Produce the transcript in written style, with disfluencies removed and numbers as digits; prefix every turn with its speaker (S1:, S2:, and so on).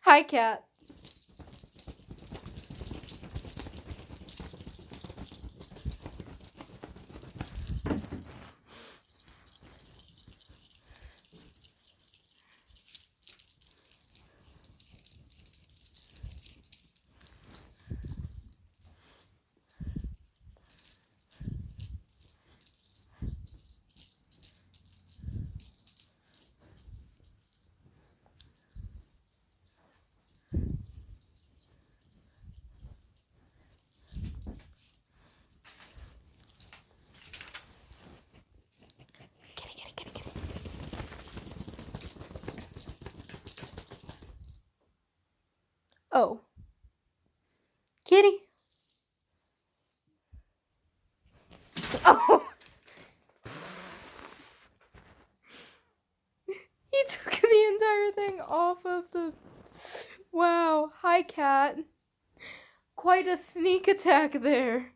S1: Hi, cat. Kitty, kitty, kitty, kitty. Oh. Kitty. Oh. He took the entire thing off of the... Wow. Hi, cat. Quite a sneak attack there.